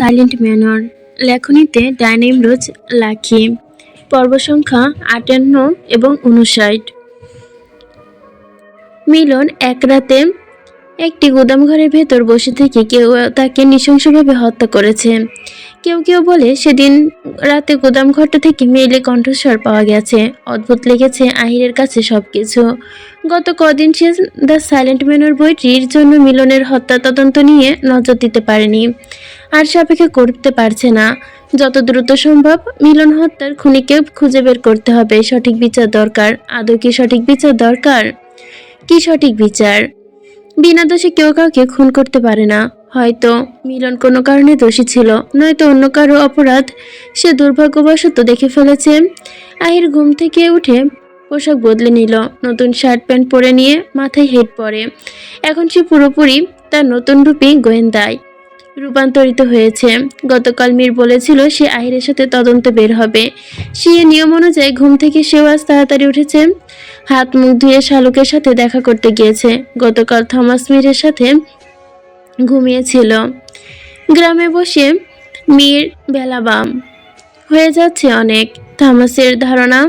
Silent manner, লেখনীতে ডায়না ইমরোজ লাখী। পর্ব সংখ্যা 58 এবং 59। মিলন এক রাতে একটি গুদামঘরের ভেতর বসে থেকে কেউ তাকে নৃশংসভাবে হত্যা করেছে। কেউ কেউ বলে সেদিন রাতে গুদামঘরটা থেকে মেয়েলি কণ্ঠস্বর পাওয়া গেছে। অদ্ভুত লেগেছে আহিরের কাছে সবকিছু। গত কদিন সে দ্য সাইলেন্ট ম্যানর বইটির জন্য মিলনের হত্যা তদন্ত নিয়ে নজর দিতে পারেনি, আর সাপেক্ষে করতে পারছে না। যত দ্রুত সম্ভব মিলন হত্যার খুনিকে খুঁজে বের করতে হবে। সঠিক বিচার দরকার। আদৌ কি সঠিক বিচার দরকার? কি সঠিক বিচার? বিনা দোষে কেউ কাউকে খুন করতে পারে না। হয়তো মিলন কোনো কারণে দোষী ছিল, নয়তো অন্য কারো অপরাধ সে দুর্ভাগ্যবশত দেখে ফেলেছে। আহির ঘুম থেকে উঠে পোশাক বদলে নিল, নতুন শার্ট প্যান্ট পরে নিয়ে মাথায় হেড পরে। এখন সে পুরোপুরি তার নতুন রূপে গোয়েন্দায় রূপান্তরিত হয়েছে। গতকাল মীর বলেছিল সে আহিরের সাথে তদন্তে বের হবে। সে নিয়ম অনুযায়ী ঘুম থেকে সেও আজ তাড়াতাড়ি উঠেছে। হাত মুখ ধুয়ে শালুকের সাথে দেখা করতে গিয়েছে। গতকাল থমাস মীরের সাথে ঘুমিয়েছিল। গ্রামে বসে মীর বেলা বাম হয়ে যাচ্ছে অনেক। থমাসের ধারণা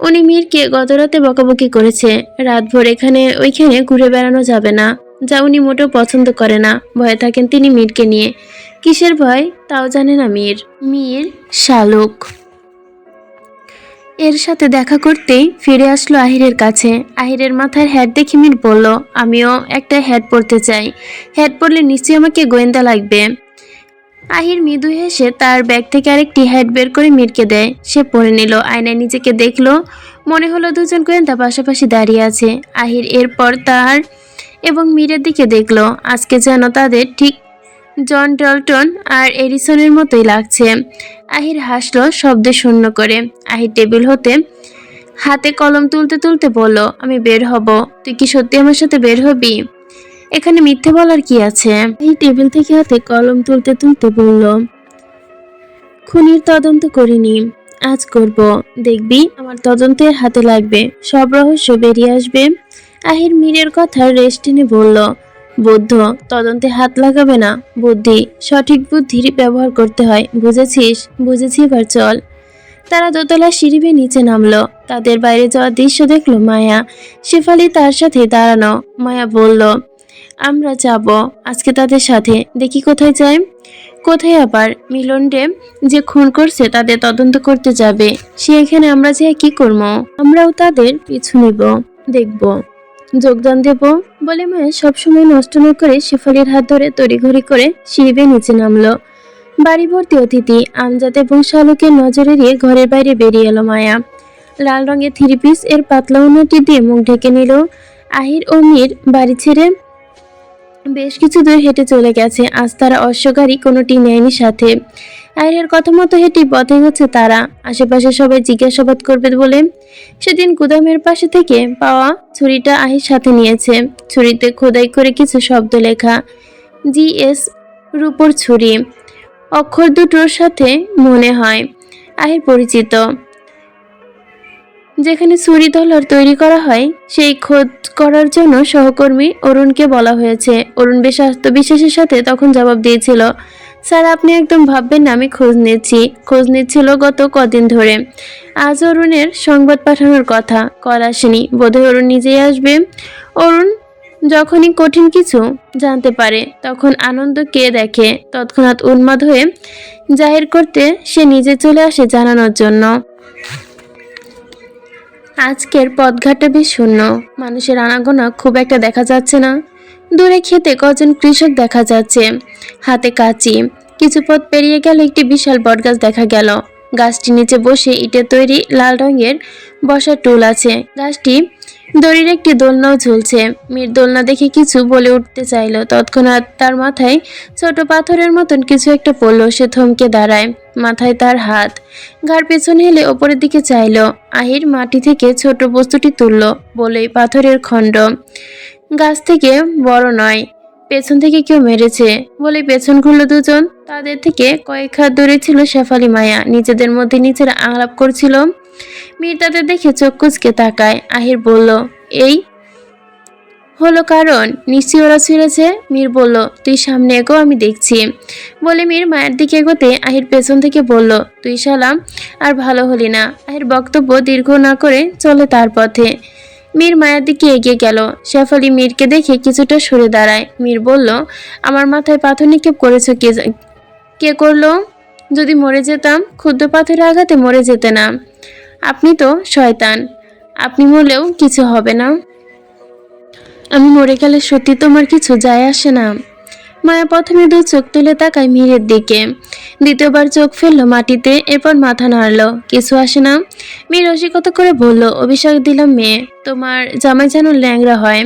উনি মীরকে গতরাতে বকাবকি করেছে। রাতভর এখানে ওইখানে ঘুরে বেড়ানো যাবে না, যা উনি মোটেও পছন্দ করে না। ভয়ে থাকেন তিনি মীরকে নিয়ে। কিসের ভয় তাও জানে না মীর। মীর শালুক এর সাথে দেখা করতেই ফিরে আসলো আহিরের কাছে। আহিরের মাথার হ্যাট দেখে মীর বলল, আমিও একটা হ্যাট পরতে চাই। হ্যাট পরলে নিশ্চয়ই আমাকে গোয়েন্দা লাগবে। আহির মৃদু হেসে তার ব্যাগ থেকে আরেকটি হ্যাট বের করে মীরকে দেয়। সে পরে নিল। আয়নায় নিজেকে দেখলো। মনে হলো দুজন গোয়েন্দা পাশাপাশি দাঁড়িয়ে আছে। আহির এরপর তার এবং মীরের দিকে দেখলো। আজকে যেন তাদের ঠিক জন ডলটন আর এডিসনের মতোই লাগছে। আহির হাসলো শব্দে শূন্য করে। আহির টেবিল হতে হাতে কলম তুলতে তুলতে বলল, আমি বের হব। তুই কি সত্যি আমার সাথে বের হবি? এখানে মিথ্যে বলার কি আছে? এই টেবিল থেকে হাতে কলম তুলতে তুলতে বলল, খুনির তদন্ত করিনি, আজ করব। দেখবি আমার তদন্তের হাতে লাগবে, সব রহস্য বেরিয়ে আসবে। আহির মীরের কথা রেশ টেনে বলল, বুদ্ধ তদন্তে হাত লাগাবে না। বুদ্ধি, সঠিক বুদ্ধির ব্যবহার করতে হয়, বুঝেছিস? বুঝেছি, এবার চল। তারা দোতলা সিঁড়ি বেয়ে নিচে নামলো। তাদের বাইরে যাওয়ার দৃশ্য দেখলো মায়া। শেফালি তার সাথে দাঁড়ানো। মায়া বলল, আমরা যাব আজকে তাদের সাথে, দেখি কোথায় যায়। কোথায় আবার? মিলনরে যে খুন করছে তাদের তদন্ত করতে যাবে সে। এখানে আমরা যে কি করবো? আমরাও তাদের পিছু নিব, দেখব, যোগদান দেব বলে মায়া সবসময় নষ্ট না করে শেফালির হাত ধরে তড়িঘড়ি করে সিঁড়ি বেয়ে নিচে নামলো। বাড়ি ভর্তি অতিথি। আমজাদ এবং শালুকের নজর এড়িয়ে ঘরের বাইরে বেরিয়ে এলো মায়া। লাল রঙের থ্রি পিস এর পাতলা উন্নতি দিয়ে মুখ ঢেকে নিল। আহির ও মীর বাড়ি ছেড়ে বেশ কিছু দূর হেঁটে চলে গেছে। আজ তারা অশ্বগাড়ি কোনোটি নেয়নি সাথে। আহিরের কথা মতো হেঁটে পথে হচ্ছে তারা। আশেপাশে সবাই জিজ্ঞাসাবাদ করবে বলে সেদিন গুদামের পাশে থেকে পাওয়া ছুরিটা আহির সাথে নিয়েছে। ছুরিতে খোদাই করে কিছু শব্দ লেখা, GS রূপোর ছুরি। অক্ষর দুটোর সাথে মনে হয় আহির পরিচিত। যেখানে ছুরি তলোয়ার তৈরি করা হয় সেই খোঁজ করার জন্য সহকর্মী অরুণকে বলা হয়েছে। অরুণ বেশ আত্মবিশ্বাসের সাথে তখন জবাব দিয়েছিল, স্যার আপনি একদম ভাববেন না আমি খোঁজ নিচ্ছি। খোঁজ নিচ্ছিল গত কদিন ধরে। আজ অরুণের সংবাদ পাঠানোর কথা, কল আসেনি। বোধহয় অরুণ নিজেই আসবে। অরুণ যখনই কঠিন কিছু জানতে পারে তখন আনন্দ কে দেখে তৎক্ষণাৎ উন্মাদ হয়ে জাহির করতে সে নিজে চলে আসে জানানোর জন্য। আজকের পথঘাটটা বেশ শূন্য। মানুষের আনাগোনা খুব একটা দেখা যাচ্ছে না। দূরে খেতে কজন কৃষক দেখা যাচ্ছে, হাতে কাঁচি। কিছু পথ পেরিয়ে গেল একটি বিশাল বটগাছ দেখা গেল। গাছটির নিচে বসে ইটের তৈরি লাল রঙের বসার টুল আছে। গাছটি দড়ির একটি দোলনাও ঝুলছে। মীর দোলনা দেখে কিছু বলে উঠতে চাইল, তৎক্ষণাৎ তার মাথায় ছোট পাথরের মতন কিছু একটা পড়ল। সে থমকে দাঁড়ায়। মাথায় তার হাত, ঘাড় পেছনে হেলে ওপরের দিকে চাইল। আহির মাটি থেকে ছোট বস্তুটি তুলল, বলেই পাথরের খণ্ড। গাছ থেকে বড় নয়, পেছন থেকে কেউ মেরেছে বলে পেছন ঘুরল দুজন। তাদের থেকে কয়েক হাত দূরে ছিল শেফালি মায়া। নিজেদের মধ্যে নিজেরা আলাপ করছিল। মীর তাদের দেখে চোখ কুঁচকে তাকায়। আহির বলল, এই হলো কারণ নিশ্চয়ই ওরা ছিঁড়েছে। মীর বলল, তুই সামনে এগো, আমি দেখছি। বলে মীর মায়ের দিকে এগোতে আহির পেছন থেকে বলল, তুই শালা আর ভালো হলি না। আহির বক্তব্য দীর্ঘ না করে চলে তার পথে। মীর মায়ের দিকে এগিয়ে গেল। শেফালি মীরকে দেখে কিছুটা সরে দাঁড়ায়। মীর বলল, আমার মাথায় পাথর নিক্ষেপ করেছ, কে করলো? যদি মরে যেতাম, ক্ষুদ্র পাথরের আঘাতে মরে যেতে না। আপনি তো শয়তান, আপনি মরলেও কিছু হবে না। আমি মরে গেলে সত্যি তোমার কিছু যায় আসে না। মায়া প্রথমে দু চোখ তুলে তাকায় মীরের দিকে, দ্বিতীয়বার চোখ ফেললো মাটিতে, এরপর মাথা নাড়লো। কিছু আসে না। মীর রসিকতা করে বলল, অভিশাপ দিলাম মেয়ে, তোমার জামাই যেন ল্যাংড়া হয়।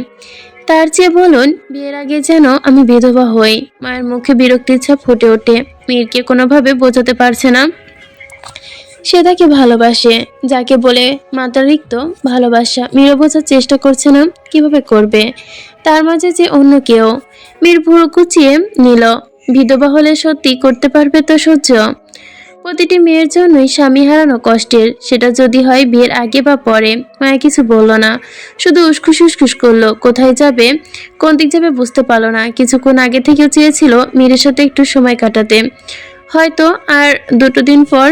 তার চেয়ে বলুন, বিয়ের আগে যেন আমি বিধবা হই। মায়ের মুখে বিরক্তির ছাপ ফুটে ওঠে। মীরকে কোনোভাবে বোঝাতে পারছে না সে তাকে ভালোবাসে, যাকে বলে মাত্রাতিরিক্ত ভালোবাসা। মীরও বোঝার চেষ্টা করছে না, কিভাবে করবে। তার মাঝে যে অন্য কেউ। মীর ভুরু কুচিয়ে নিল। বিধবা হলে সত্যি করতে পারবে তো সহ্য? প্রতিটি মেয়ের জন্যই স্বামী হারানো কষ্টের, সেটা যদি হয় বিয়ের আগে বা পরে। মায়া কিছু বলল না, শুধু উসখুস উসখুস করলো। কোথায় যাবে, কোন দিক যাবে বুঝতে পারলো না। কিছুক্ষণ আগে থেকেও চেয়েছিল মীরের সাথে একটু সময় কাটাতে, হয়তো আর দুটো দিন পর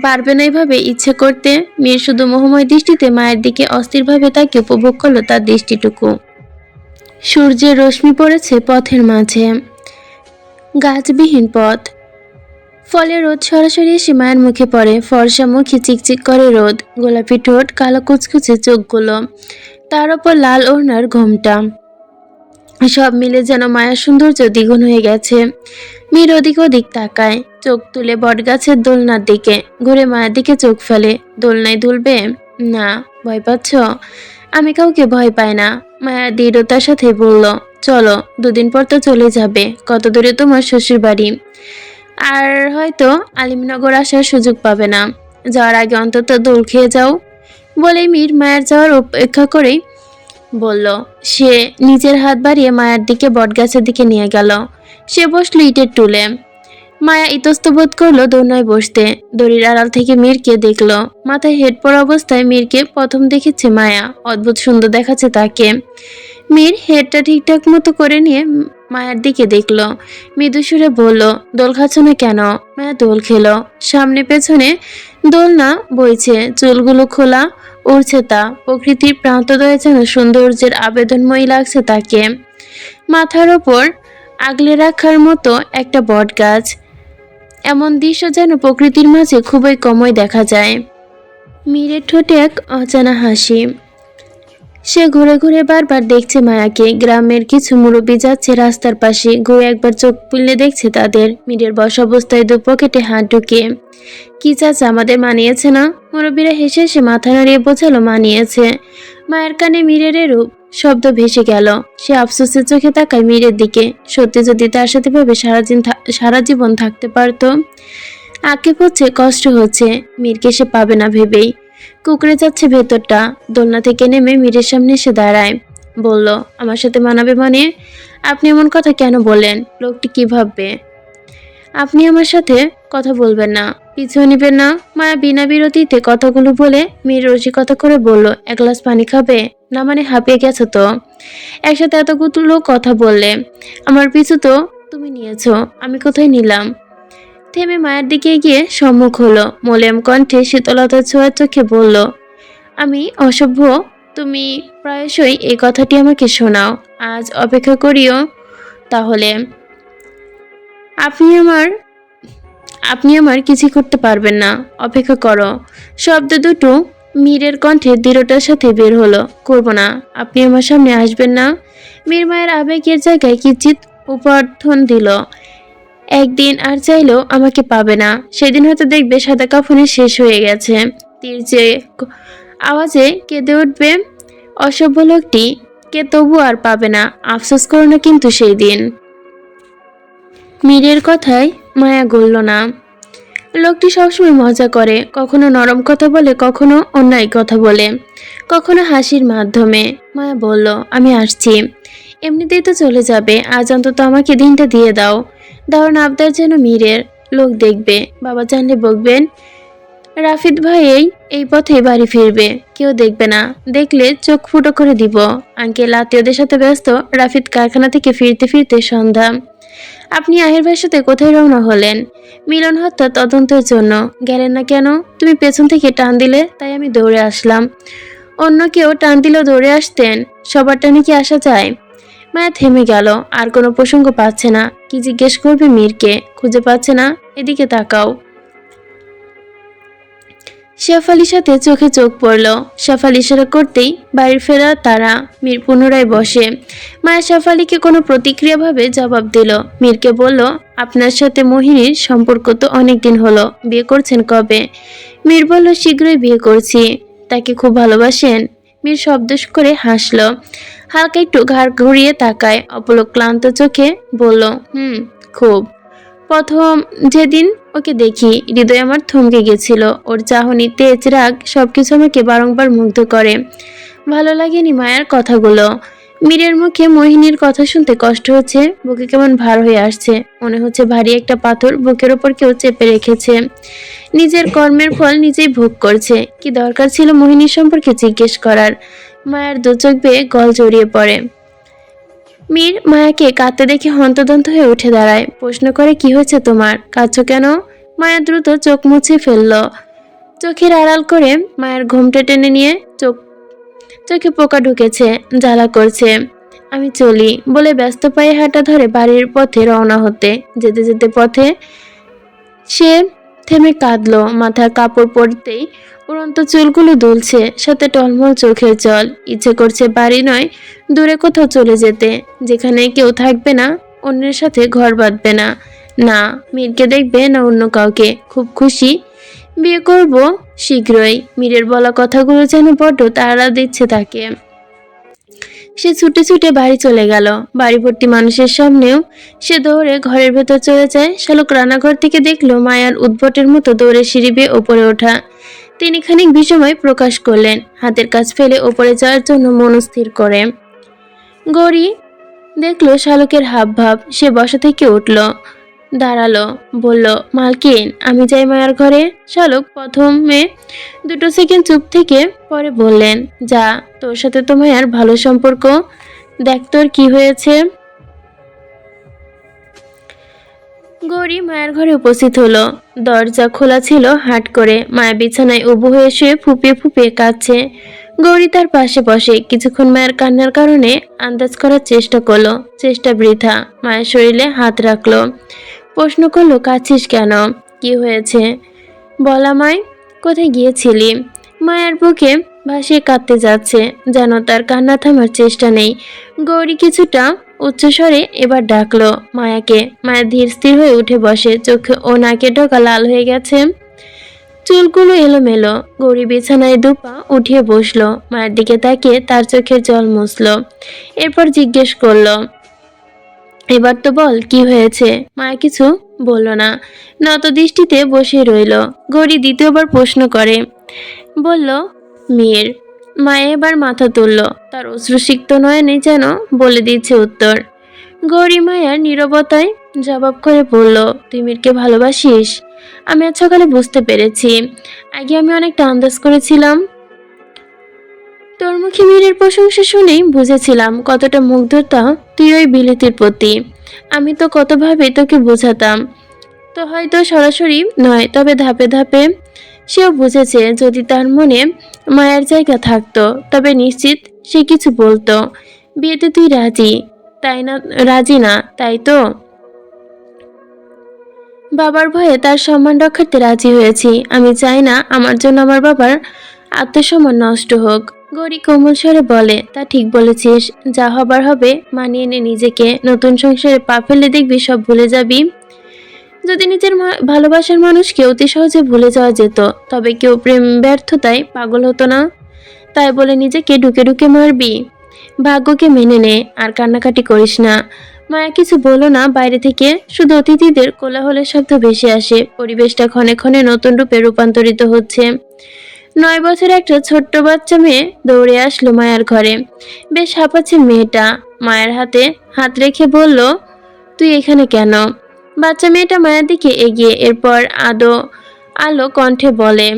পারবে না এভাবে ইচ্ছে করতে। মীর শুধু মোহময় দৃষ্টিতে মায়ের দিকে অস্থিরভাবে তাকে উপভোগ করলো তার দৃষ্টিটুকু। সূর্যের রশ্মি পড়েছে পথের মাঝে, গাছবিহীন পথ, ফলে রোদ সরাসরি এসে মায়ের মুখে পড়ে। ফর্সা মুখে চিকচিক করে রোদ, গোলাপি ঠোঁট, কালো কুচকুচে চোখগুলো, তার ওপর লাল ওড়নার ঘোমটা। সব মিলে যেন মায়ার সৌন্দর্য দ্বিগুণ হয়ে গেছে। মীর ওদিক ওদিক তাকায়, চোখ তুলে বটগাছের দোলনার দিকে, ঘুরে মায়ের দিকে চোখ ফেলে। দোলনায় দুলবে না? ভয় পাচ্ছ? আমি কাউকে ভয় পাই না, মায়া দৃঢ়তার সাথে বলল। চলো, দুদিন পর তো চলে যাবে। কত দূরে তোমার শ্বশুর বাড়ি? আর হয়তো আলিমনগর আসার সুযোগ পাবে না। যাওয়ার আগে অন্তত দোল খেয়ে যাও। বলে মীর মায়ের যাওয়ার অপেক্ষা করেই বলল। সে নিজের হাত বাড়িয়ে মায়ের দিকে বটগাছের দিকে নিয়ে গেল। সে বসলো ইটের টুলে। মায়া ইতস্তত করলো দোলনায় বসতে। দড়ির আড়াল থেকে মীরকে দেখলো। মাথায় হেড পরা অবস্থায় মীরকে প্রথম দেখেছে মায়া। অদ্ভুত সুন্দর দেখাচ্ছে তাকে। মীর হেডটা ঠিকঠাক মতো করে নিয়ে মায়ার দিকে দেখলো। মৃদু সুরে বলল, দোল খাচ্ছ না কেন? মায়া দোল খেলো। সামনে পেছনে দোলনা বইছে, চুলগুলো খোলা উড়ছে তা। প্রকৃতির প্রান্তদয়ে যেন সৌন্দর্যের আবেদনময়ী লাগছে তাকে। মাথার ওপর আগলে রাখার মতো একটা বট গাছ। এমন দৃশ্য যেন প্রকৃতির মাঝে খুবই কমই দেখা যায়। মীরের ঠোঁটে এক অজানা হাসি। সে ঘুরে ঘুরে বারবার দেখছে মায়াকে। গ্রামের কিছু মুরব্বী যাচ্ছে রাস্তার পাশে, ঘুরে একবার চোখ পুললে দেখছে তাদের। মীরের বসা অবস্থায় দু পকেটে হাত ঢুকিয়ে, কি চাচা, আমাদের মানিয়েছে না? মুরব্বীরা হেসে হেসে মাথা নাড়িয়ে বোঝালো মানিয়েছে। মায়ের কানে মীরের এরূপ শব্দ ভেসে গেল। সে আফসোসের চোখে তাকায় মীরের দিকে। সত্যি যদি তার সাথে ভাবে সারা জীবন থাকতে পারতো। আক্ষেপ হচ্ছে, কষ্ট হচ্ছে, মীরকে সে পাবে না ভেবেই কুকড়ে যাচ্ছে ভেতরটা। দোলনা থেকে নেমে মীরের সামনে এসে দাঁড়ায়। বলল, আমার সাথে মানাবে মানে? আপনি এমন কথা কেন বলেন? লোকটি কি ভাববে? আপনি আমার সাথে কথা বলবেন না, পিছু নিবেন না? মায়া বিনা বিরতিতে কথাগুলো বলে মীর রসিকতা করে বলল, এক গ্লাস পানি খাবে? না মানে হাঁপিয়ে গেছো তো? একসাথে এতগুলো কথা বললে। আমার পিছু তো তুমি নিয়েছো, আমি কোথায় নিলাম? থেমে মায়ের দিকে গিয়ে সম্মুখ হলো। মোলেম কণ্ঠে শীতলতার ছোঁয়ার চোখে বলল, আমি অসভ্য? তুমি প্রায়শই এই কথাটি আমাকে শোনাও, আজ অপেক্ষা করিও তাহলে। আপনি আমার আপনি আমার কিছু করতে পারবেন না, অপেক্ষা করো। শব্দ দুটো মীরের কণ্ঠে দৃঢ়তার সাথে বের হলো। করব না। আপনি আমার সামনে আসবেন না। মীর মায়ের আবেগের জায়গায় কিঞ্চিৎ উপর্থন দিল। একদিন আর চাইলেও আমাকে পাবে না। সেদিন হয়তো দেখবে সাদা কাফনে শেষ হয়ে গেছে। তীর চেয়ে আওয়াজে কেঁদে উঠবে অসভ্য লোকটি। কে তবু আর পাবে না। আফসোস করো না কিন্তু সেই দিন। মীরের কথায় মায়া গলল না। লোকটি সবসময় মজা করে, কখনো নরম কথা বলে, কখনো অন্যায় কথা বলে, কখনো হাসির মাধ্যমে। মায়া বলল, আমি আসছি। এমনিতেই তো চলে যাবে, আজ অন্তত আমাকে দিনটা দিয়ে দাও। দারুণ আবদার যেন মীরের। লোক দেখবে, বাবা জানলে বকবেন। রাফিদ ভাইয়েই এই পথে বাড়ি ফিরবে, কেউ দেখবে না, দেখলে চোখ ফুটো করে দিব। আঙ্কেল আত্মীয়দের সাথে ব্যস্ত। রাফিদ কারখানা থেকে ফিরতে ফিরতে সন্ধ্যা। আপনি আহির ভাইয়ের সাথে কোথায় রওনা হলেন? মিলন হত্যা তদন্তের জন্য। গেলেন না কেন? তুমি পেছন থেকে টান দিলে, তাই আমি দৌড়ে আসলাম। অন্য কেউ টান দিলেও দৌড়ে আসতেন? সবার টানে কি আসা যায়? মায়া থেমে গেল, আর কোনো প্রসঙ্গ পাচ্ছে না। কি জিজ্ঞেস করবে মীরকে? খুঁজে পাচ্ছে না। এদিকে তাকাও। শেফালির সাথে চোখে চোখ পড়ল। শেফাল ইশারা করতেই বাড়ির ফেরা তারা। মীর পুনরায় বসে। মায়া শেফালিকে কোনো প্রতিক্রিয়াভাবে জবাব দিল। মীরকে বলল, আপনার সাথে মোহিনীর সম্পর্ক তো অনেক দিন হলো, বিয়ে করছেন কবে? মীর বলল, শীঘ্রই বিয়ে করছি। তাকে খুব ভালোবাসেন? মীর শব্দ করে হাসল, হালকা একটু ঘাড় ঘুরিয়ে তাকায়, অপলক ক্লান্ত চোখে বলল, খুব। প্রথম যেদিন ওকে দেখি, হৃদয় আমার থমকে গেছিল। ওর চাহনি, তেজ, রাগ সবকিছু আমাকে বারংবার মুগ্ধ করে। ভালো লাগেনি মায়ার কথাগুলো। মীরের মুখে মোহিনীর কথা শুনতে কষ্ট হচ্ছে, বুকে কেমন ভার হয়ে আসছে। মনে হচ্ছে ভারী একটা পাথর বুকের ওপর কেউ চেপে রেখেছে। নিজের কর্মের ফল নিজেই ভোগ করছে। কি দরকার ছিল মোহিনীর সম্পর্কে জিজ্ঞেস করার? মায়ার দু চোখ বেয়ে গল জড়িয়ে পড়ে। মীর মায়াকে কাঁদতে দেখে হন্তদন্ত হয়ে উঠে দাঁড়ায়। প্রশ্ন করে, কি হয়েছে তোমার? কাঁদছো কেন? মায়া দ্রুত চোখ মুছে ফেলল। চোখের আড়াল করে মায়ের ঘোমটা টেনে নিয়ে চোখে পোকা ঢুকেছে, জ্বালা করছে। আমি চলি বলে ব্যস্ত পায়ে হাঁটা ধরে বাড়ির পথে রওনা হতে। যেতে যেতে পথে সে থেমে কাঁদলো। মাথার কাপড় পরতেই উড়ন্ত চুলগুলো দুলছে, সাথে টলমল চোখের জল। ইচ্ছে করছে বাড়ি নয়, দূরে কোথাও চলে যেতে, যেখানে কেউ থাকবে না, অন্যের সাথে ঘর বাঁধবে না। না মীরকে দেখবে, না অন্য কাউকে। খুব খুশি, বিয়ে করব শীঘ্রই। মীরের বলা কথাগুলো যেন বড্ড তাড়া দিচ্ছে তাকে। সে ছুটে ছুটে বাড়ি চলে গেল। বাড়ি ভর্তি মানুষের সামনেও সে দৌড়ে ঘরের ভেতর চলে যায়। শালুক রান্নাঘর থেকে দেখলো মায়ার উদ্ভটের মতো দৌড়ে সিঁড়ি বেয়ে ওপরে ওঠা। তিনি খানিক বিস্ময় প্রকাশ করলেন, হাতের কাজ ফেলে ওপরে যাওয়ার জন্য মনস্থির করে। গৌরী দেখলো শালুকের হাব ভাব। সে বসা থেকে উঠল, দাঁড়ালো, বলল, মালকিন আমি যাই মায়ার ঘরে। শালুক প্রথমে 2 সেকেন্ড চুপ থেকে পরে বললেন, যা, তোর সাথে তো মায়ার ভালো সম্পর্ক, দেখ তোর কি হয়েছে। গৌরী মায়ের ঘরে উপস্থিত হলো। দরজা খোলা ছিল। হাট করে মায়া বিছানায় উবু হয়ে শুয়ে ফুপিয়ে ফুপিয়ে কাঁদছে। গৌরী তার পাশে বসে কিছুক্ষণ মায়ের কান্নার কারণে আন্দাজ করার চেষ্টা করলো। চেষ্টা বৃথা। মায়ের শরীরে হাত রাখলো, প্রশ্ন করলো, কাঁদছিস কেন? কি হয়েছে বলা মায়, কোথায় গিয়েছিলি? মায়ের বুকে ভাসিয়ে কাঁদতে যাচ্ছে, যেন তার কান্না থামার চেষ্টা নেই। গৌরী কিছুটা উচ্চস্বরে এবার ডাকলো মায়াকে। মায়া ধীর স্থির হয়ে উঠে বসে, চোখে ও নাকের ডগা লাল হয়ে গেছে, চুলগুলো এলোমেলো। গৌরী বিছানায় দুপা উঠিয়ে বসলো, মায়ের দিকে তাকিয়ে তার চোখের জল মুছলো। এরপর জিজ্ঞেস করলো, এবার তো বল কি হয়েছে? মায়া কিছু বলল না, নত দৃষ্টিতে বসে রইল। গৌরী দ্বিতীয়বার প্রশ্ন করে, বলল, মীর। মায়া এবার মাথা তুলল, তার অশ্রুসিক্ত নয়নে যেন বলে দিচ্ছে উত্তর। গৌরী মায়ার নীরবতায় জবাব করে বলল, তুই মীরকে ভালোবাসিস? আমি আজ সকালে বুঝতে পেরেছি। আগে আমি অনেকটা আন্দাজ করেছিলাম। তোর মুখে মীরের প্রশংসা শুনেই বুঝেছিলাম কতটা মুগ্ধতা তুই ওই বিলেতির প্রতি। আমি তো কতভাবে তোকে বোঝাতাম, তো হয়তো সরাসরি নয়, তবে ধাপে ধাপে সেও বুঝেছে যদি তার মনে মায়ের জায়গা থাকতো তবে নিশ্চিত সে কিছু বলতো। বিয়েতে তুই রাজি, তাই না? রাজি না, তাই তো? বাবার ভয়ে তার সম্মান রক্ষার্থে রাজি হয়েছি। আমি চাই না আমার জন্য আমার বাবার আত্মসম্মান নষ্ট হোক। গৌরী কোমল স্বরে বলে, তা ঠিক বলেছিস, যা হবার হবে, মানিয়ে নে নিজেকে। নতুন সংসারে পা ফেলে দেখবি সব ভুলে যাবি। যদি নিজের ভালোবাসার মানুষকে অতি সহজে ভুলে যাওয়া যেত, তবে কেউ প্রেম ব্যর্থতায় পাগল হতো না। তাই বলে নিজেকে ঢুকে ঢুকে মারবি? ভাগ্যকে মেনে নে, আর কান্নাকাটি করিস না। মায়া কিছু বলো না। বাইরে থেকে শুধু অতিথিদের কোলাহলের শব্দ ভেসে আসে। পরিবেশটা ক্ষণে ক্ষণে নতুন রূপে রূপান্তরিত হচ্ছে। 9 বছর একটা ছোট্ট বাচ্চা মেয়ে দৌড়ে আসলো মায়ার ঘরে। বেশ হাঁপাচ্ছে মেয়েটা। মায়ের হাতে হাত রেখে বলল, তুই এখানে কেন? বাচ্চা মেয়েটা মায়ের দিকে এগিয়ে, এরপর আলো কণ্ঠে বলে,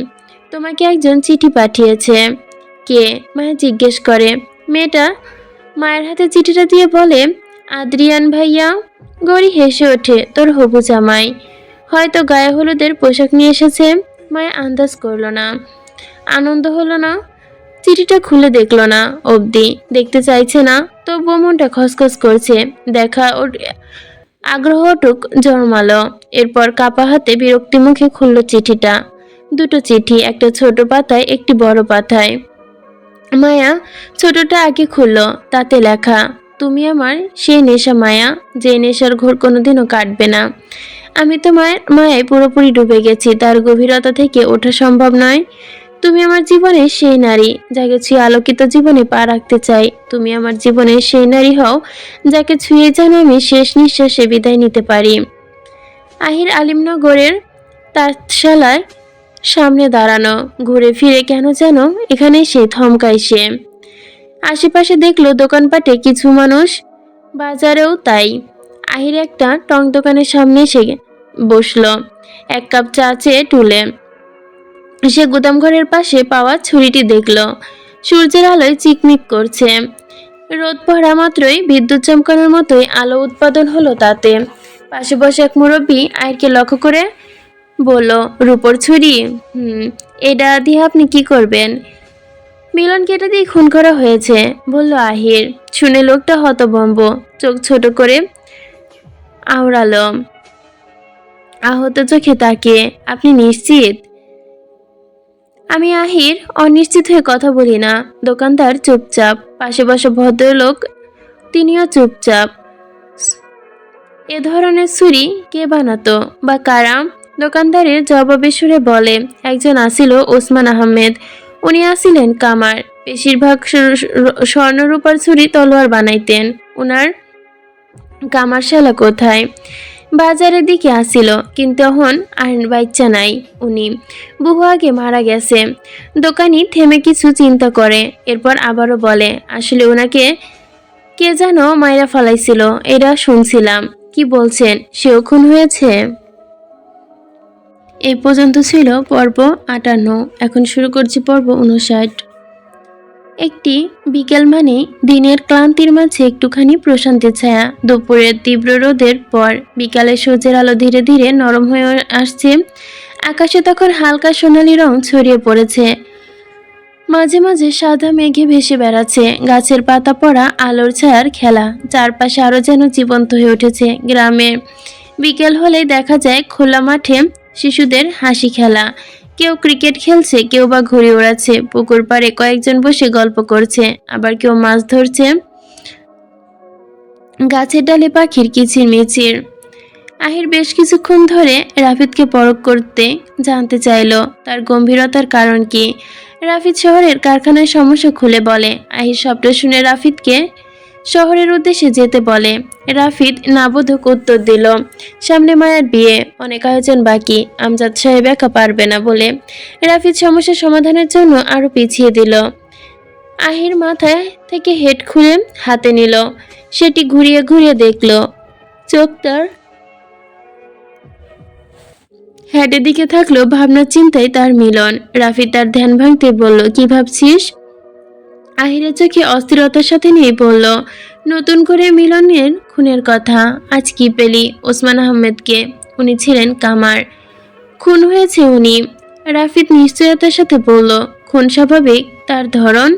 তোমাকে একজন চিঠি পাঠিয়েছে। কে? মায়া জিজ্ঞেস করে। মেয়েটা মায়ের হাতে চিঠিটা দিয়ে বলে, আদ্রিয়ান ভাইয়া। গৌরী হেসে ওঠে, তোর হবু জামাই হয়তো গায়ে হলুদের পোশাক নিয়ে এসেছে। মায়া আন্দাজ করলো না, আনন্দ হলো না, চিঠিটা খুলে দেখলো না অবধি, দেখতে চাইছে না, তবুও মনটা খসখস করছে। দেখা ওর আগ্রহটুক জন্মালো। এরপর কাপা হাতে বিরক্তি মুখে খুলল চিঠিটা। দুটো চিঠি, একটা ছোট পাতায়, একটি বড় পাতায়। মায়া ছোটটা আগে খুলল, তাতে লেখা, তুমি আমার সেই নেশা মায়া, যে নেশার ঘোর কোনোদিনও কাটবে না। আমি তোমার মায়ায় পুরোপুরি ডুবে গেছি, তার গভীরতা থেকে ওঠা সম্ভব নয়। তুমি আমার জীবনের সেই নারী, যাকে ছুঁয়ে আলোকিত জীবনে পা রাখতে চাই। তুমি আমার জীবনের সেই নারী হও, যাকে ছুঁয়ে যেন আমি শেষ নিঃশ্বাসে বিদায় নিতে পারি। আহির আলিমনগরের তাঁতশালায় সামনে দাঁড়ানো, ঘুরে ফিরে কেন যেন এখানে সে থমকায় সে। আশেপাশে দেখলো দোকানপাটে কিছু মানুষ, বাজারেও তাই। আহির একটা টং দোকানের সামনে এসে বসলো, এক কাপ চা চেয়ে টুলে। সে গুদামঘরের পাশে পাওয়া ছুরিটি দেখল, সূর্যের আলোয় চিকমিক করছে। রোদ পড়া মাত্রই বিদ্যুৎ চমকানোর মতোই আলো উৎপাদন হলো তাতে। পাশে বসে এক মুরব্বী আহিরকে লক্ষ্য করে বলল, রূপোর ছুরি? এটা দিয়ে আপনি কি করবেন? মিলনকে এটা দিয়ে খুন করা হয়েছে, বলল আহির। শুনে লোকটা হতভম্ব, চোখ ছোট করে আওড়ালো, আহত চোখে তাকিয়ে। আপনি নিশ্চিত? আমি আহির অনিশ্চিত হয়ে কথা বলি না। দোকানদার চুপচাপ, পাশে বসে ভদ্রলোক তিনিও চুপচাপ। এ ধরনের ছুরি কে বানাতো বা কারা? দোকানদারের জবাবে সুরে বলে, একজন আসিল ওসমান আহমেদ, উনি আসিলেন কামার, বেশিরভাগ স্বর্ণরূপার ছুরি তলোয়ার বানাইতেন। উনার কামারশালা কোথায়? বাজারের দিকে আসিল, কিন্তু এখন আর বাচ্চা নাই, উনি বহু আগে মারা গেছে। দোকানি থেমে কিছু চিন্তা করে, এরপর আবারও বলে, আসলে ওনাকে কে যেন মাইরা ফালাইছিল, এটা শুনছিলাম। কি বলছেন, সেও খুন হয়েছে? এই পর্যন্ত ছিল পর্ব 58। এখন শুরু করছি পর্ব 59। একটি বিকেল মানে দিনের ক্লান্তির মাঝে একটুখানি প্রশান্তির ছায়া। দুপুরের তীব্র রোদের পর বিকালে সূর্যের আলো ধীরে ধীরে নরম হয়ে আসছে। আকাশে তখন হালকা সোনালি রং ছড়িয়ে পড়েছে, মাঝে মাঝে সাদা মেঘে ভেসে বেড়াচ্ছে। গাছের পাতা পড়া আলোর ছায়ার খেলা চারপাশে আরো যেন জীবন্ত হয়ে উঠেছে। গ্রামে বিকেল হলেই দেখা যায় খোলা মাঠে শিশুদের হাসি খেলা। কেউ ক্রিকেট খেলছে, কেউ বা ঘুড়ি ওড়াচ্ছে। পুকুর পাড়ে কয়েকজন বসে গল্প করছে, আবার কেউ মাছ ধরছে। গাছের ডালে পাখির কিচিরমিচির। আহির বেশ কিছুক্ষণ ধরে রাফিদকে পরখ করতে জানতে চাইল, তার গম্ভীরতার কারণ কি। রাফিদ শহরের কারখানার সমস্যা খুলে বলে। আহির সবটা শুনে রাফিদকে শহরের উদ্দেশ্যে যেতে বলে। রাফিদ নাবোধক উত্তর দিল, সামনে মায়ের বিয়ে, অনেক আয়োজন বাকি, আমজাদ সাহেব একা পারবে না বলে রাফিদ সমস্যার সমাধানের জন্য আরো পিছিয়ে দিল। আহির মাথায় থেকে হেড খুলে হাতে নিল, সেটি ঘুরিয়ে ঘুরিয়ে দেখল। চোখ তার হেডের দিকে থাকলো, ভাবনার চিন্তায় তার মিলন। রাফিদ তার ধ্যান ভাঙতে বলল, কি ভাবছিস? আহিরের চোখে অস্থিরতার সাথে নিয়ে বলল, নতুন করে মিলনের খুনের কথা। আজ কি পেলি? ওসমান আহমেদকে, উনি ছিলেন কামার, খুন হয়েছে উনি। রাফিদ নিশ্চয়তার সাথে বলল, খুন স্বাভাবিক, তার ধরন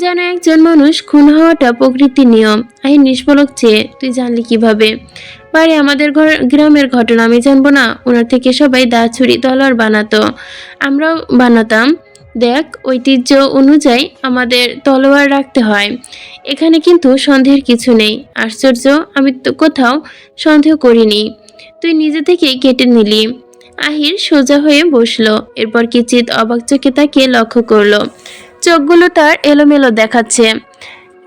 যেন একজন মানুষ খুন হওয়াটা প্রকৃতির নিয়ম। আহির নিষ্পলক চেয়ে, তুই জানলি কিভাবে? বাড়ি আমাদের গ্রামের ঘটনা আমি জানবো না? ওনার থেকে সবাই দা ছুরি তলোয়ার বানাতো, আমরাও বানাতাম। দেখ, ঐতিহ্য অনুযায়ী আমাদের তলোয়ার রাখতে হয়। এখানে কিন্তু সন্দেহের কিছু নেই। আশ্চর্য, আমি তো কোথাও সন্দেহ করিনি, তুই নিজে থেকে কেটে নিলি। আহির সোজা হয়ে বসলো, এরপর কিঞ্চিত অবাক চোখে তাকিয়ে লক্ষ্য করলো চোখগুলো তার এলোমেলো দেখাচ্ছে।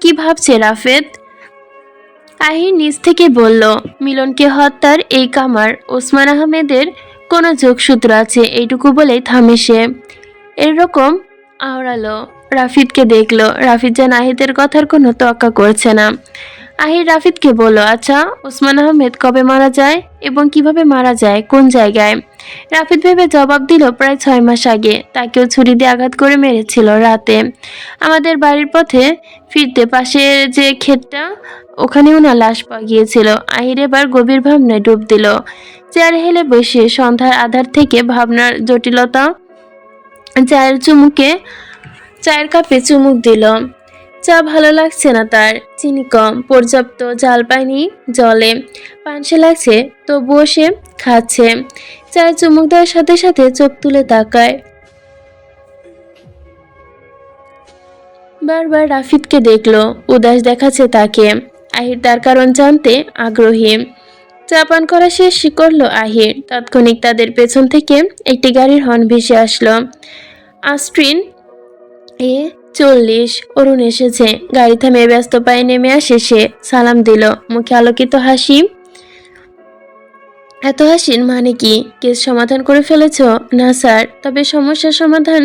কি ভাবছে রাফেদ? আহির নিজ থেকে বলল, মিলনকে হত্যার এই কামার ওসমান আহমেদের কোনো যোগসূত্র আছে, এইটুকু বলেই থামে সে। এরকম আওড়ালো, রাফিদকে দেখলো। রাফিদ যেন আহিদের কথার কোনো তোয়াক্কা করছে না। আহির রাফিদকে বলল, আচ্ছা ওসমান আহমেদ কবে মারা যায় এবং কিভাবে মারা যায়, কোন জায়গায়? রাফিদ ভেবে জবাব দিল, প্রায় 6 মাস আগে তাকেও ছুরি দিয়ে আঘাত করে মেরেছিল রাতে। আমাদের বাড়ির পথে ফিরতে পাশের যে ক্ষেতটা, ওখানে ওনার লাশ পাওয়া গিয়েছিল। আহির এবার গভীর ভাবনায় ডুব দিল। চেয়ারে হেলে বসে সন্ধ্যার আধার থেকে ভাবনার জটিলতা চায়ের কাপে চুমুক দিল। চা ভালো লাগছে না তার, চিনি কম, পর্যাপ্ত জাল পায়নি জলে, পানসে লাগছে, তবুও সে খাচ্ছে। চায়ের চুমুক দেওয়ার সাথে সাথে চোখ তুলে তাকায়। বারবার রাফিদকে দেখলো, উদাস দেখাচ্ছে তাকে। আহির তার কারণ জানতে আগ্রহী। চা পান করা শেষ করলো আহির। তাৎক্ষণিক তাদের পেছন থেকে একটি গাড়ির হর্ন ভেসে আসলো। আস্ট্রিন A40। অরুণ এসেছে। গাড়ি থামিয়ে ব্যস্ত পায়ে নেমে আসে সে। সালাম দিল, মুখে আলোকিত হাসি। এত হাসির মানে কি? কেস সমাধান করে ফেলেছ? না স্যার, তবে সমস্যার সমাধান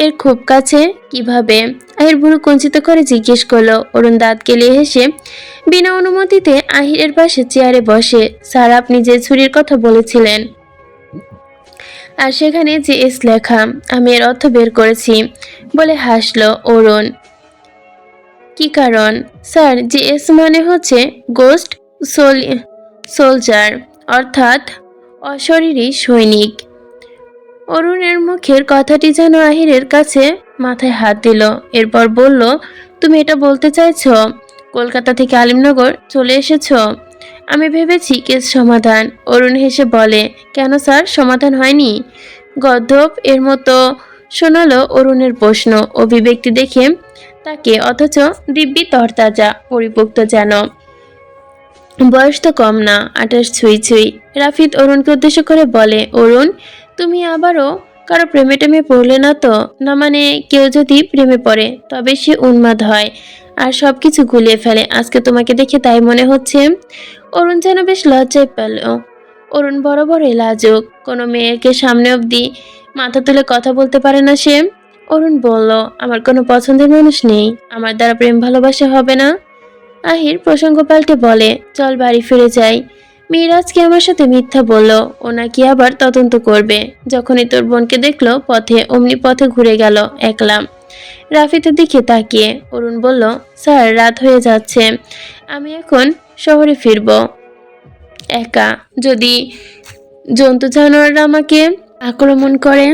এর খুব কাছে। কিভাবে? আহির ভুরু কুঞ্চিত করে জিজ্ঞেস করলো। অরুণ দাঁত কেলিয়ে হেসে বিনা অনুমতিতে আহিরের পাশে চেয়ারে বসে। স্যার, আপনি যে ছুরির কথা বলেছিলেন আর সেখানে যে এস লেখা, আমি এর অর্থ বের করেছি বলে হাসলো অরুণ। কি কারণ? স্যার, যে এস মানে হচ্ছে গোস্ট সোলজার, অর্থাৎ অশরীরী সৈনিক। অরুণের মুখের কথাটি যেন আহিরের কাছে মাথায় হাত দিল। এরপর বলল, তুমি এটা বলতে চাইছো কলকাতা থেকে আলিমনগর চলে এসেছো? আমি ভেবেছি কেস সমাধান। অরুণ হেসে বলে, কেন স্যার, সমাধান হয়নি? গর্ধব এর মতো শোনালো অরুণের প্রশ্ন। অভিব্যক্তি দেখে তাকে, অথচ দিব্যি তরতাজা, পরিপক্ত যেন। বয়স তো কম না, 28 ছুঁই ছুঁই। রাফিদ অরুণকে উদ্দেশ্য করে বলে, অরুণ, তুমি আবারও কারো প্রেমে টেমে পড়লে না তো? না মানে, কেউ যদি প্রেমে পড়ে তবে সে উন্মাদ হয় আর সবকিছু গুলিয়ে ফেলে। আজকে তোমাকে দেখে তাই মনে হচ্ছে। অরুণ যেন বেশ লজ্জায় পেল। অরুণ বড় বড়ই লাজুক, কোনো মেয়েকে সামনে অবধি মাথা তুলে কথা বলতে পারে না সে। অরুণ বলল, আমার কোনো পছন্দের মানুষ নেই, আমার দ্বারা প্রেম ভালোবাসা হবে না। আহির প্রসঙ্গ পাল্টে বলে, চল বাড়ি ফিরে যাই। মিরাজকে আমার সাথে মিথ্যা বলল, ও নাকি আবার তদন্ত করবে। যখনই তোর বোনকে দেখলো পথে, অমনি পথে ঘুরে গেল একলা। রাফিদের দিকে তাকিয়ে অরুণ বলল, স্যার, রাত হয়ে যাচ্ছে, আমি এখন শহরে ফিরব একা। যদি জন্তু জানোয়াররা আমাকে আক্রমণ করে?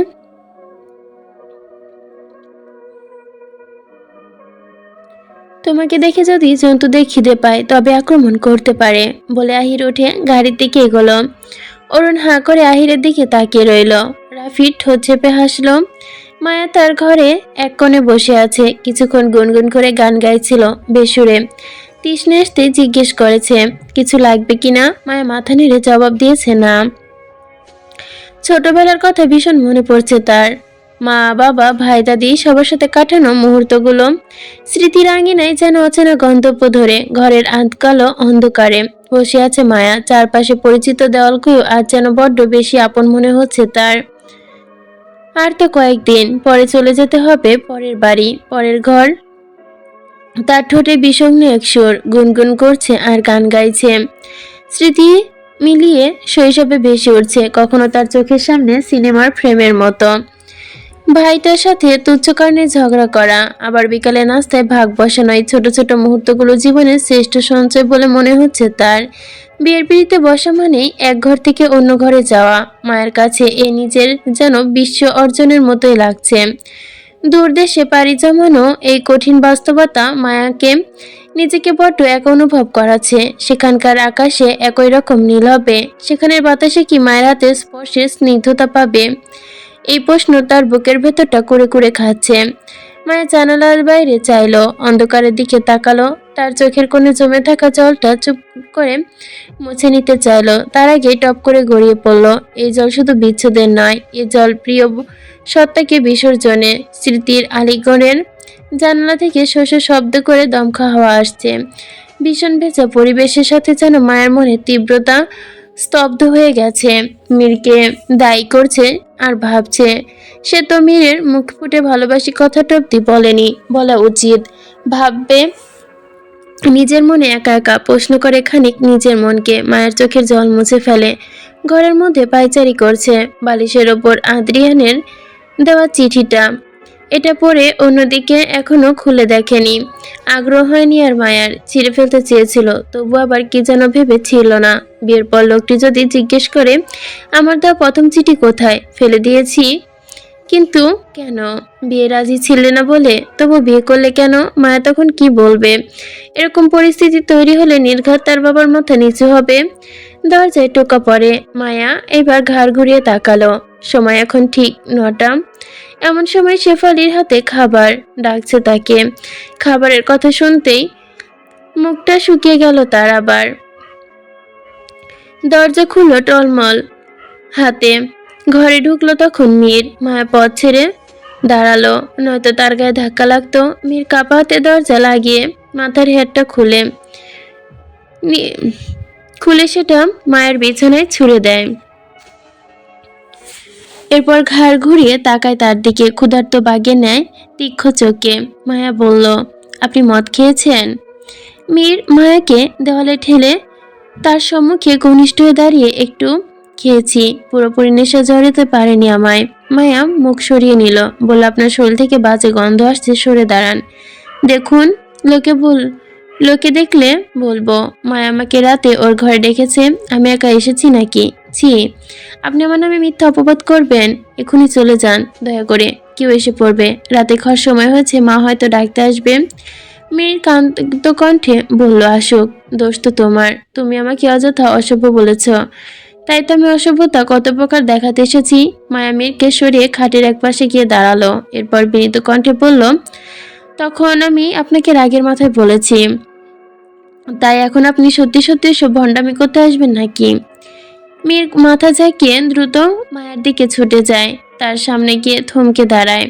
তোমাকে দেখে যদি জন্তুদের খিদে পায় তবে আক্রমণ করতে পারে বলে আহির উঠে গাড়ির দিকে এগোলো। অরুণ হাঁ করে আহিরের দিকে তাকিয়ে রইল। রাফি ঠোঁট চেপে হাসল। মায়া তার ঘরে এক কোণে বসে আছে, কিছুক্ষণ গুনগুন করে গান গাইছিল বেসুরে। তৃষ্ণা আসতে জিজ্ঞেস করেছে, কিছু লাগবে কিনা? মায়া মাথা নেড়ে জবাব দিয়েছে, না। ছোটবেলার কথা ভীষণ মনে পড়ছে তার। মা, বাবা, ভাই, দাদি সবার সাথে কাটানো মুহূর্তগুলো স্মৃতির আঙিনায় যেন অচেনা গন্তব্য ধরে। ঘরের আধকালো অন্ধকারে বসে আছে মায়া। চারপাশে পরিচিত দেওয়ালগুলো আজ যেন বড্ড বেশি আপন মনে হচ্ছে তার। আর তো কয়েকদিন পরে চলে যেতে হবে পরের বাড়ি, পরের ঘর। তার ঠোঁটে বিষণ্ণ এক সুর, গুনগুন করছে আর গান গাইছে। স্মৃতি মিলিয়ে শৈশবে ভেসে উঠছে, কখনো তার চোখের সামনে সিনেমার ফ্রেমের মতো। ভাইটার সাথে তুচ্ছকারণে ঝগড়া করা, আবার বিকালে নাস্তায় ভাগ বসানো, এই ছোট ছোট মুহূর্তগুলো জীবনের শ্রেষ্ঠ সঞ্চয় বলে মনে হচ্ছে তার। বিয়ের পিড়িতে বসা মানেই এক ঘর থেকে অন্য ঘরে যাওয়া। মায়ের কাছে এ নিজের যেন বিশ্ব অর্জনের মতোই লাগছে। দূরদেশে পাড়ি জমানো এই কঠিন বাস্তবতা মায়াকে নিজেকে বড্ড একা অনুভব করাচ্ছে। সেখানকার আকাশে একই রকম নীল হবে? সেখানের বাতাসে কি মায়ের হাতের স্পর্শের স্নিগ্ধতা পাবে? এই প্রশ্ন তার বুকের ভেতরটা কুড়ে কুড়ে খাচ্ছে। মায়া জানালার বাইরে চাইলো, অন্ধকারের দিকে তাকালো। তার চোখের কোণে জমে থাকা জলটা চুপ করে মুছে নিতে চাইলো, তার আগে টপ করে গড়িয়ে পড়ল। এই জল শুধু বিচ্ছেদের নয়, এ জল প্রিয় সত্তাকে বিসর্জনে। স্মৃতির আলিগড়ের জানালা থেকে শোষ শব্দ করে দমকা হাওয়া আসছে। ভীষণ ভেজা পরিবেশের সাথে যেন মায়ের মনে তীব্রতা স্তব্ধ হয়ে গেছে। মীরকে দায়ী করছে আর ভাবছে, সে তো মীরের মুখ ফুটে ভালোবাসি কথাটা অব্দি বলেনি, বলা উচিত। ভাববে নিজের মনে একা একা প্রশ্ন করে খানিক নিজের মনকে। মায়ের চোখের জল মুছে ফেলে। ঘরের মধ্যে পায়চারি করছে। বালিশের ওপর আদ্রিয়ানের দেওয়া চিঠিটা, এটা পড়ে অন্যদিকে এখনো খুলে দেখেনি। আগ্রহ হয়নি আর মায়ার। ছিঁড়ে ফেলতে চেয়েছিল, তবু আবার কি যেন ভেবে ছিল না। বিয়ের পর লোকটি যদি জিজ্ঞেস করে আমার দেওয়া প্রথম চিঠি কোথায়, ফেলে দিয়েছি। কিন্তু কেন? বিয়ে রাজি ছিলে না বলে? তবু বিয়ে করলে কেন? মায়া তখন কি বলবে? এরকম পরিস্থিতি তৈরি হলে নির্ঘাত তার বাবার মাথা নিচু হবে। দরজায় টোকা পড়ে। মায়া এবার ঘাড় ঘুরিয়ে তাকালো। সময় এখন ঠিক 9টা। এমন সময় শেফালির হাতে খাবার, ডাকছে তাকে। খাবারের কথা শুনতেই মুখটা শুকিয়ে গেল তার আবার। দরজা খুলল টলমল হাতে। ঘরে ঢুকলো তখন মীর। মায়া পথ ছেড়ে দাঁড়ালো, নয়তো তার গায়ে ধাক্কা লাগতো। মীর কাপা হাতে দরজা লাগিয়ে মাথার হেয়ারটা খুলে সেটা মায়ের বিছানায় ছুঁড়ে দেয়। এরপর ঘাড় ঘুরিয়ে তাকায় তার দিকে ক্ষুধার্ত বাঘের ন্যায় তীক্ষ্ণ চোখে। মায়া বলল, আপনি মদ খেয়েছেন? মীর মায়াকে দেওয়ালে ঠেলে তার সম্মুখে ঘনিষ্ঠ হয়ে দাঁড়িয়ে, একটু খেয়েছি, পুরোপুরি নেশা জড়াতে পারেনি আমায়। মায়া মুখ সরিয়ে নিল, বলল, আপনার শরীর থেকে বাজে গন্ধ আসছে, সরে দাঁড়ান। দেখুন, লোকে দেখলে বলবো মায়া আমাকে রাতে ওর ঘরে ডেকেছে। আমি একা এসেছি নাকি? ছি, আপনি আমার নামে মিথ্যা অপবাদ করবেন? এখনই চলে যান দয়া করে, কেউ এসে পড়বে। রাতে খাওয়ার সময় হয়েছে, মা হয়তো ডাকতে আসবে। মীর কান্ত কণ্ঠে বলল, আসুক, দোষ তো তোমার। তুমি আমাকে অযথা অসভ্য বলেছ, তাই তো আমি অসভ্যতা কত প্রকার দেখাতে এসেছি। মায়া মীরকে সরিয়ে খাটের একপাশে গিয়ে দাঁড়ালো। এরপর বিনীত কণ্ঠে বলল, তখন আমি আপনাকে রাগের মাথায় বলেছি, তাই এখন আপনি সত্যি সত্যি সব ভণ্ডামি করতে আসবেন নাকি? মীর মাথা ঝাঁকিয়ে দ্রুত মায়ের দিকে ছুটে যায়। তার সামনে গিয়ে থমকে দাঁড়ায়।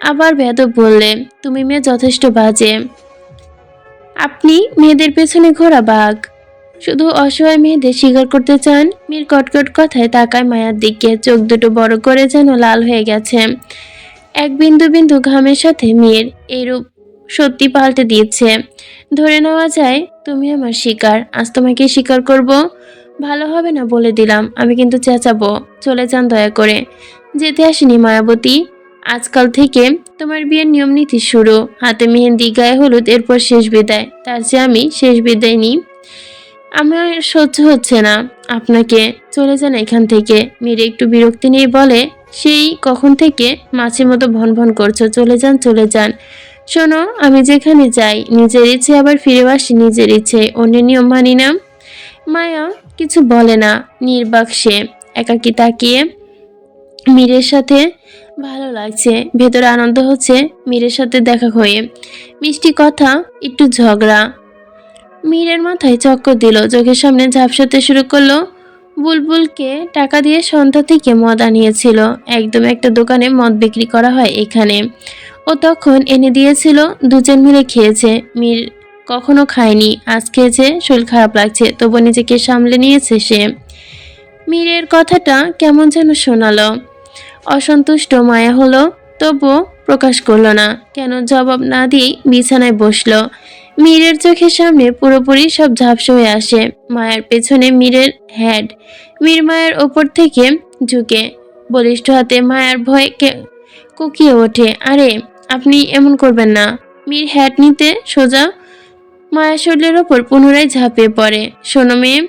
আবার বেয়াদব বললে, তুমি মেয়ে যথেষ্ট বাজে। আপনি মেয়েদের পেছনে ঘোরা বাঘ, শুধু অসহায় মেয়েদের শিকার করতে চান। মীর কটকট কথায় তাকায় মায়ার দিকে, চোখ দুটো বড় করে যেন লাল হয়ে গেছে। এক বিন্দু বিন্দু ঘামের সাথে মীর এই রূপ সত্যি পাল্টে দিয়েছে। ধরে নেওয়া যায় তুমি আমার শিকার। আজ তোমাকে শিকার করব। ভালো হবে না বলে দিলাম, আমি কিন্তু চেঁচাবো। চলে যান দয়া করে। যেতে আসেনি মায়াবতী, আজকাল থেকে তোমার বিয়ের নিয়ম নীতি শুরু। হাতে মেহেন্দি, গায়ে হলুদ, এরপর শেষ বিদায়। তার চেয়ে আমি শেষ বিদায় নিই। আমার সহ্য হচ্ছে না আপনাকে, চলে যান এখান থেকে। মীর একটু বিরক্তি নিয়ে বলে, সেই কখন থেকে মাছের মতো ভন ভন করছো, চলে যান চলে যান। শোনো, আমি যেখানে যাই নিজের ইচ্ছে, আবার ফিরে আসি নিজের ইচ্ছে, অন্যের নিয়ম মানি না। মায়া কিছু বলে না, নির্বাক সে। একাকী তাকিয়ে। মীরের সাথে ভালো লাগছে, ভেতরে আনন্দ হচ্ছে মীরের সাথে দেখা হয়ে। মিষ্টি কথা, একটু ঝগড়া। মীরের মাথায় চক্কর দিল, চোখের সামনে ঝাপসাতে শুরু করলো। বুলবুলকে টাকা দিয়ে সন্ধ্যা থেকে মদ আনিয়েছিল। একদম একটা দোকানে মদ বিক্রি করা হয় এখানে। ও তখন এনে দিয়েছিল, দুজন মিলে খেয়েছে। মীর কখনো খায়নি, আজ খেয়েছে, শরীর খারাপ লাগছে, তবু নিজেকে সামলে নিয়েছে সে। মীরের কথাটা কেমন যেন শোনালো। অসন্তুষ্ট মায়া হলো, তবু প্রকাশ করলো না। কেন জবাব না দিয়ে বিছানায় বসলো। মীরের চোখের সামনে পুরোপুরি সব ঝাপসা হয়ে আসে। মায়ের পেছনে মীরের হেড। মীর মায়ের ওপর থেকে ঝুঁকে বলিষ্ঠ হাতে মায়ের ভয়ে কুকিয়ে ওঠে। আরে, আপনি এমন করবেন না। মীর হ্যাট নিতে সোজা মায়ের শরীরের ওপর পুনরায় ঝাঁপিয়ে পড়ে। শোনো মেয়ে,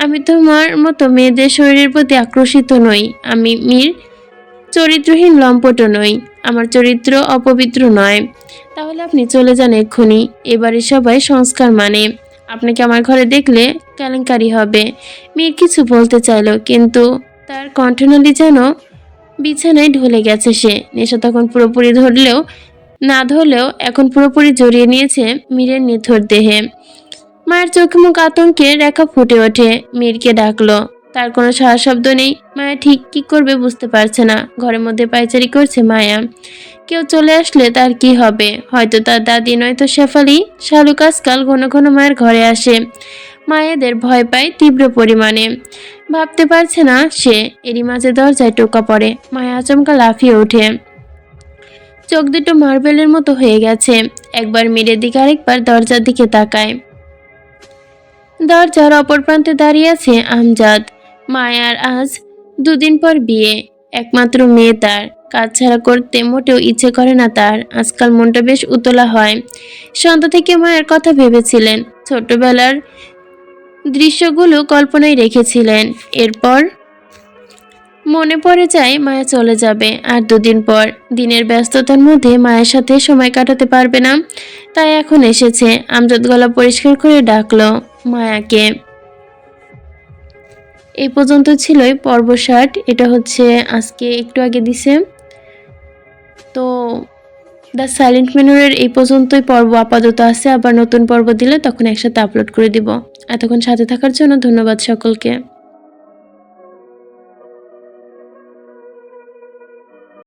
আমি তোমার মতো মেয়েদের শরীরের প্রতি আকর্ষিত নই। আমি মীর চরিত্রহীন লম্পটও নই। আমার চরিত্র অপবিত্র নয়। তাহলে আপনি চলে যান এক্ষুনি। এবারে সবাই সংস্কার মানে। আপনাকে আমার ঘরে দেখলে কেলেঙ্কারি হবে। মীর কিছু বলতে চাইল, কিন্তু তার কণ্ঠনালী যেন বিছানায় ঢলে গেছে সে। নেশা তখন পুরোপুরি ধরলেও এখন পুরোপুরি জড়িয়ে নিয়েছে মীরের নিথর দেহে। মায়ের চোখে মুখ আতঙ্কে রেখা ফুটে ওঠে। মীরকে ডাকলো, তার কোনো সাড়া শব্দ নেই। মায়া ঠিক কি করবে বুঝতে পারছে না। ঘরের মধ্যে পায়চারি করছে মায়া। কেউ চলে আসলে তার কি হবে? হয়তো তার দাদি, নয়তো শেফালি। শালুক আজকাল ঘন ঘন মায়ের ঘরে আসে। মায়েদের ভয় পায় তীব্র পরিমাণে। ভাবতে পারছে না সে। এরই মাঝে দরজায় টোকা পড়ে। মায়া আচমকা লাফিয়ে ওঠে। চোখ দুটো মার্বেলের মতো হয়ে গেছে। একবার মেয়ের দিকে আরেকবার দরজার দিকে তাকায়। দরজার অপর প্রান্তে দাঁড়িয়ে আছে আমজাদ। মায়ার আজ 2 দিন পর বিয়ে। একমাত্র মেয়ে তার। কাজ ছাড়া করতে মোটেও ইচ্ছে করে না তার। আজকাল মনটা বেশ উতলা হয়। সন্ধ্যা থেকে মায়ের কথা ভেবেছিলেন, ছোটবেলার দৃশ্যগুলো কল্পনায় রেখেছিলেন। এরপর মনে পড়ে যায় মায়া চলে যাবে আর 2 দিন পর। দিনের ব্যস্ততার মধ্যে মায়ের সাথে সময় কাটাতে পারবে না, তাই এখন এসেছে। আমজাদ গলা পরিষ্কার করে ডাকলো মায়াকে। এই পর্যন্ত ছিলই পর্ব 60। এটা হচ্ছে আজকে একটু আগে দিছে। তো দ্য সাইলেন্ট ম্যানরের এই পর্যন্তই পর্ব আপাতত আছে। আবার নতুন পর্ব দিলে তখন একসাথে আপলোড করে দিব। এতক্ষণ সাথে থাকার জন্য ধন্যবাদ সকলকে।